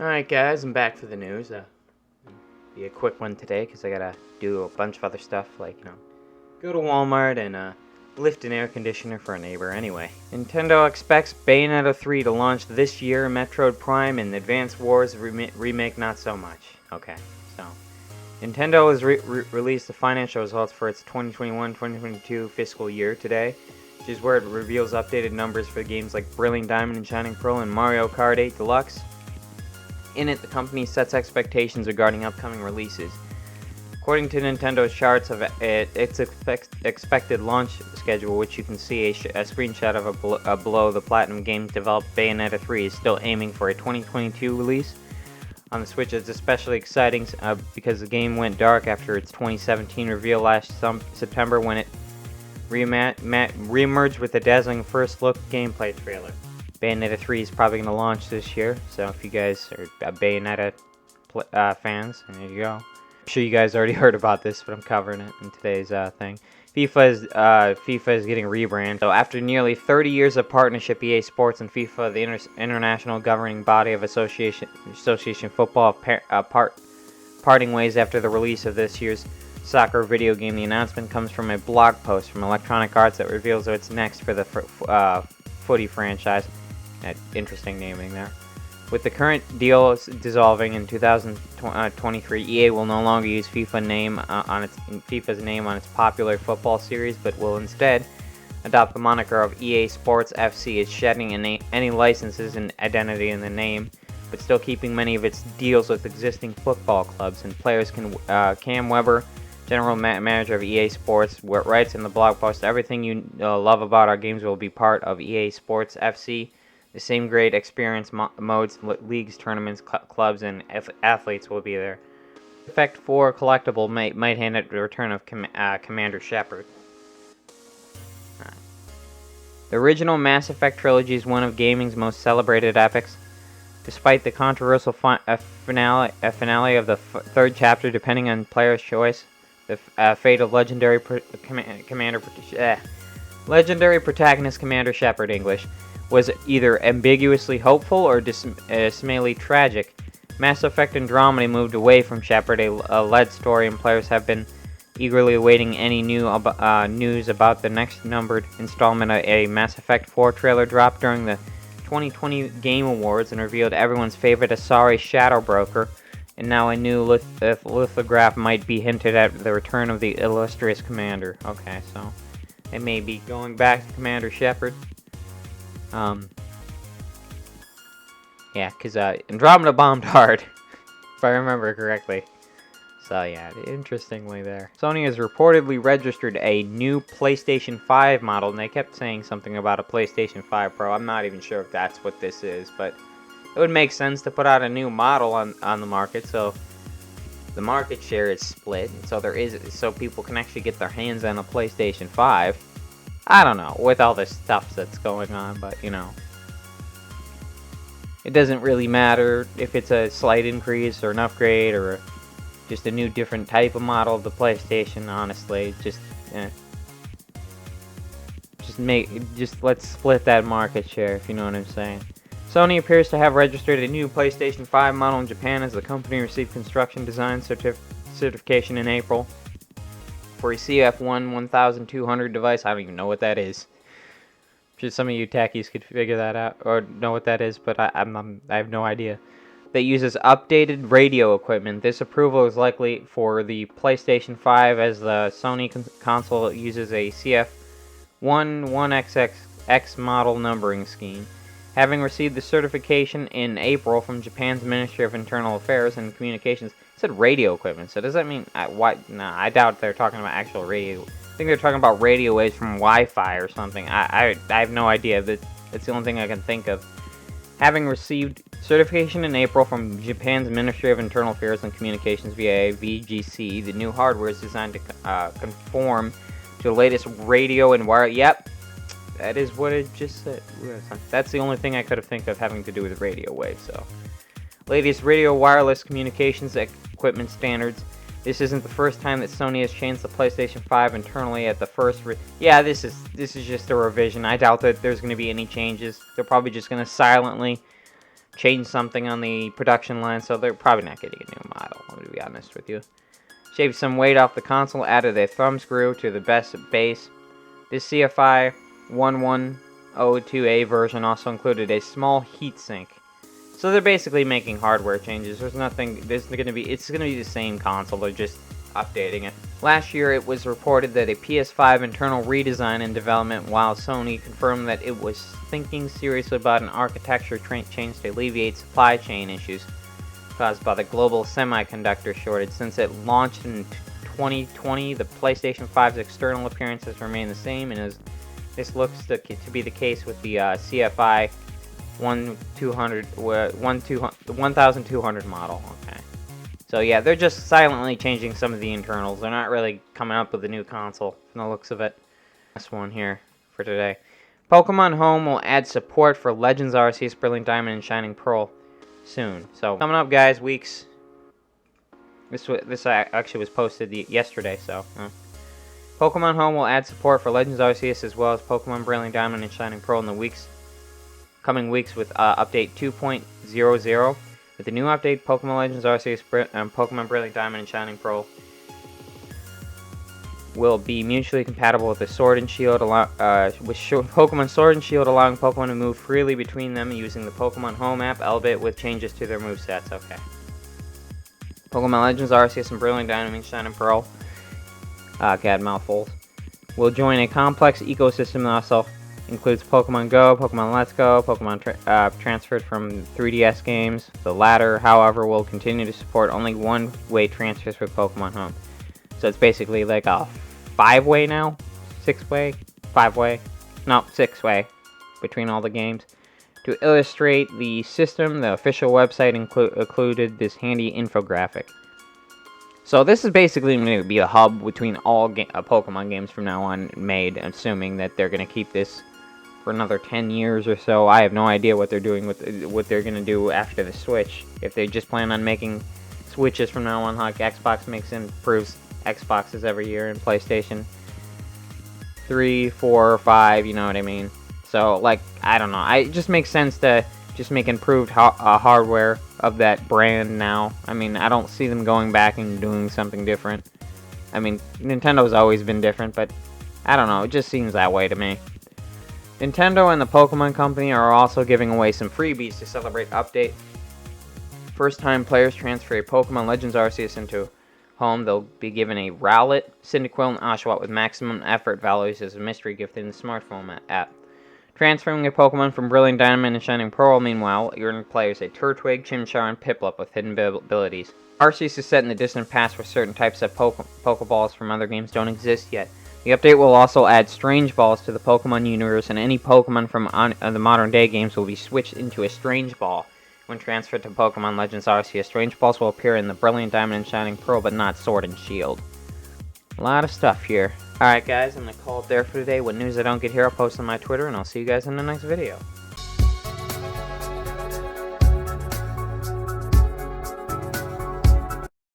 Alright guys, I'm back for the news. Be a quick one today because I gotta do a bunch of other stuff like, go to Walmart and lift an air conditioner for a neighbor. Anyway, Nintendo expects Bayonetta 3 to launch this year, Metroid Prime and Advance Wars remake not so much. Okay, so Nintendo has released the financial results for its 2021-2022 fiscal year today, which is where it reveals updated numbers for games like Brilliant Diamond and Shining Pearl and Mario Kart 8 Deluxe. In it, the company sets expectations regarding upcoming releases. According to Nintendo's charts of its expected launch schedule, which you can see a screenshot of below, the Platinum Games developed Bayonetta 3 is still aiming for a 2022 release. On the Switch, it's especially exciting because the game went dark after its 2017 reveal last September when it re-emerged with a dazzling first-look gameplay trailer. Bayonetta 3 is probably going to launch this year, so if you guys are Bayonetta fans, there you go. I'm sure you guys already heard about this, but I'm covering it in today's thing. FIFA is getting rebranded. So after nearly 30 years of partnership, EA Sports and FIFA, the international governing body of Association Football, parting ways after the release of this year's soccer video game. The announcement comes from a blog post from Electronic Arts that reveals what's next for the footy franchise. Interesting naming there. With the current deal dissolving in 2023, EA will no longer use FIFA's name on its popular football series, but will instead adopt the moniker of EA Sports FC. It's shedding any licenses and identity in the name, but still keeping many of its deals with existing football clubs. And players Cam Weber, general manager of EA Sports, writes in the blog post, "Everything you love about our games will be part of EA Sports FC. The same great experience modes, leagues, tournaments, clubs, and athletes will be there." Effect 4 collectible might hint at the return of Commander Shepard. The original Mass Effect trilogy is one of gaming's most celebrated epics. Despite the controversial finale of the third chapter, depending on player's choice, the fate of legendary protagonist Commander Shepard English was either ambiguously hopeful or dismally tragic. Mass Effect Andromeda moved away from Shepard, a led story, and players have been eagerly awaiting any news about the next numbered installment. A Mass Effect 4 trailer dropped during the 2020 Game Awards and revealed everyone's favorite Asari Shadow Broker, and now a new lithograph might be hinted at the return of the illustrious commander. Okay, so they may be going back to Commander Shepard. Yeah, because Andromeda bombed hard, if I remember correctly. So yeah, interestingly there. Sony has reportedly registered a new PlayStation 5 model, and they kept saying something about a PlayStation 5 Pro. I'm not even sure if that's what this is, but it would make sense to put out a new model on the market, so the market share is split, and so people can actually get their hands on a PlayStation 5. I don't know, with all this stuff that's going on, but, it doesn't really matter if it's a slight increase or an upgrade or just a new different type of model of the PlayStation, honestly. Just let's split that market share, if you know what I'm saying. Sony appears to have registered a new PlayStation 5 model in Japan as the company received construction design certification in April for a CF1 1200 device. I don't even know what that is. I'm sure some of you techies could figure that out or know what that is, but I have no idea. That uses updated radio equipment. This approval is likely for the PlayStation 5 as the Sony console uses a CF1 1XX model numbering scheme. Having received the certification in April from Japan's Ministry of Internal Affairs and Communications, it said radio equipment, so does that mean I doubt they're talking about actual radio. I think they're talking about radio waves from Wi-Fi or something. I have no idea. That's the only thing I can think of. Having received certification in April from Japan's Ministry of Internal Affairs and Communications via VGC, the new hardware is designed to conform to the latest radio and wire. Yep, that is what it just said. That's the only thing I could have think of having to do with radio waves. So, latest radio wireless communications equipment standards. This isn't the first time that Sony has changed the PlayStation 5 internally at the first. This is just a revision. I doubt that there's going to be any changes. They're probably just going to silently changed something on the production line, so they're probably not getting a new model, to be honest with you. Shaved some weight off the console, added a thumb screw to the base. This CFI 1102A version also included a small heatsink. So they're basically making hardware changes. It's gonna be the same console, they're just updating it. Last year it was reported that a PS5 internal redesign in development, while Sony confirmed that it was thinking seriously about an architecture change to alleviate supply chain issues caused by the global semiconductor shortage. Since it launched in 2020, the PlayStation 5's external appearance has remained the same, and this looks to be the case with the CFI 1200 model. Okay. So yeah, they're just silently changing some of the internals. They're not really coming up with a new console, from the looks of it. Last one here for today. Pokemon Home will add support for Legends Arceus, Brilliant Diamond, and Shining Pearl soon. So coming up, guys, weeks. This actually was posted yesterday, so. Pokemon Home will add support for Legends Arceus as well as Pokemon Brilliant Diamond and Shining Pearl in the coming weeks with update 2.00. With the new update, Pokemon Legends Arceus and Pokemon Brilliant Diamond and Shining Pearl will be mutually compatible with the Sword and Shield, Pokemon Sword and Shield allowing Pokemon to move freely between them using the Pokemon Home app, albeit with changes to their movesets. Okay. Pokemon Legends Arceus and Brilliant Diamond and Shining Pearl, God, mouthfuls, will join a complex ecosystem that also includes Pokemon Go, Pokemon Let's Go, Pokemon transferred from 3DS games. The latter, however, will continue to support only one-way transfers with Pokemon Home. So it's basically like a 5-way now? 6-way? 5-way? No, 6-way between all the games. To illustrate the system, the official website included this handy infographic. So this is basically going to be a hub between all Pokemon games from now on made, assuming that they're going to keep this for another 10 years or so. I have no idea what they're doing with what they're going to do after the Switch. If they just plan on making Switches from now on, like Xbox improves Xboxes every year, and PlayStation 3, 4, 5, you know what I mean? So, like, I don't know. It just makes sense to just make improved hardware of that brand now. I mean, I don't see them going back and doing something different. I mean, Nintendo's always been different, but I don't know. It just seems that way to me. Nintendo and the Pokemon Company are also giving away some freebies to celebrate update. First-time players transfer a Pokemon Legends Arceus into Home. They'll be given a Rowlet, Cyndaquil, and Oshawott with maximum effort values as a mystery gift in the smartphone app. Transferring a Pokemon from Brilliant Diamond and Shining Pearl, meanwhile, earning players a Turtwig, Chimchar, and Piplup with hidden abilities. Arceus is set in the distant past where certain types of Pokeballs from other games don't exist yet. The update will also add Strange Balls to the Pokemon universe, and any Pokemon from the modern-day games will be switched into a Strange Ball. When transferred to Pokemon Legends Arceus, Strange Balls will appear in the Brilliant Diamond and Shining Pearl, but not Sword and Shield. A lot of stuff here. Alright guys, I'm going to call it there for today. What news I don't get here, I'll post on my Twitter, and I'll see you guys in the next video.